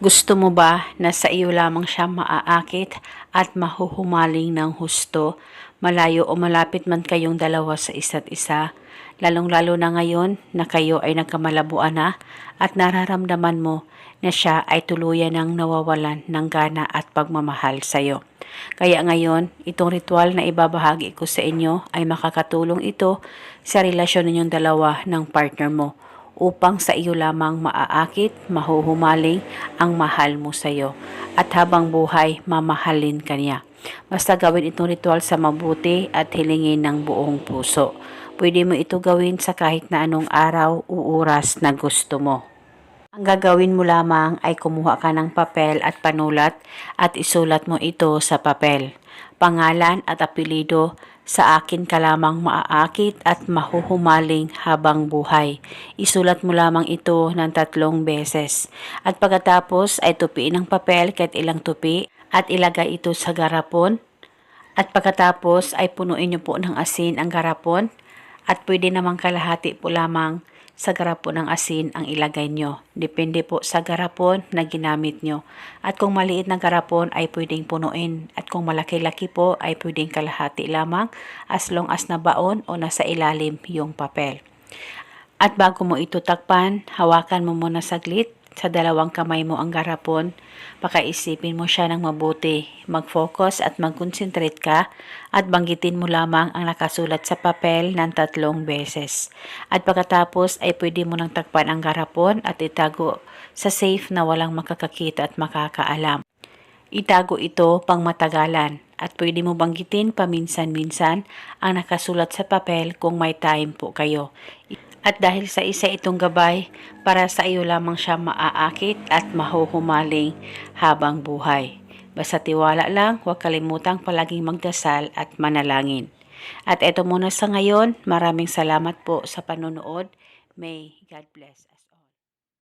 Gusto mo ba na sa iyo lamang siya maaakit at mahuhumaling ng husto, malayo o malapit man kayong dalawa sa isa't isa, lalong-lalo na ngayon na kayo ay nagkamalabuan na at nararamdaman mo na siya ay tuluyan ng nawawalan ng gana at pagmamahal sa iyo. Kaya ngayon, itong ritual na ibabahagi ko sa inyo ay makakatulong ito sa relasyon ninyong dalawa ng partner mo upang sa iyo lamang maaakit, mahuhumaling ang mahal mo sa iyo at habang buhay mamahalin ka niya. Basta gawin itong ritual sa mabuti at hilingin ng buong puso. Pwede mo ito gawin sa kahit na anong araw o oras na gusto mo. Ang gagawin mo lamang ay kumuha ka ng papel at panulat at isulat mo ito sa papel. Pangalan at apelido, sa akin ka lamang maaakit at mahuhumaling habang buhay. Isulat mo lamang ito ng 3 beses. At pagkatapos ay tupiin ang papel kahit ilang tupi at ilagay ito sa garapon. At pagkatapos ay punuin niyo po ng asin ang garapon at pwede namang kalahati po lamang sa garapon ng asin ang ilagay nyo. Depende po sa garapon na ginamit nyo. At kung maliit na garapon ay pwedeng punuin. At kung malaki-laki po ay pwedeng kalahati lamang as long as nabaon o nasa ilalim yung papel. At bago mo ito takpan, hawakan mo muna saglit sa 2 kamay mo ang garapon. Pakaisipin mo siya ng mabuti. Mag-focus at mag-concentrate ka at banggitin mo lamang ang nakasulat sa papel ng 3 beses. At pagkatapos ay pwede mo nang takpan ang garapon at itago sa safe na walang makakakita at makakaalam. Itago ito pang matagalan at pwede mo banggitin paminsan-minsan ang nakasulat sa papel kung may time po kayo. At dahil sa isa itong gabay, para sa iyo lamang siya maaakit at mahuhumaling habang buhay. Basta tiwala lang, huwag kalimutang palaging magdasal at manalangin. At eto muna sa ngayon, maraming salamat po sa panonood. May God bless us.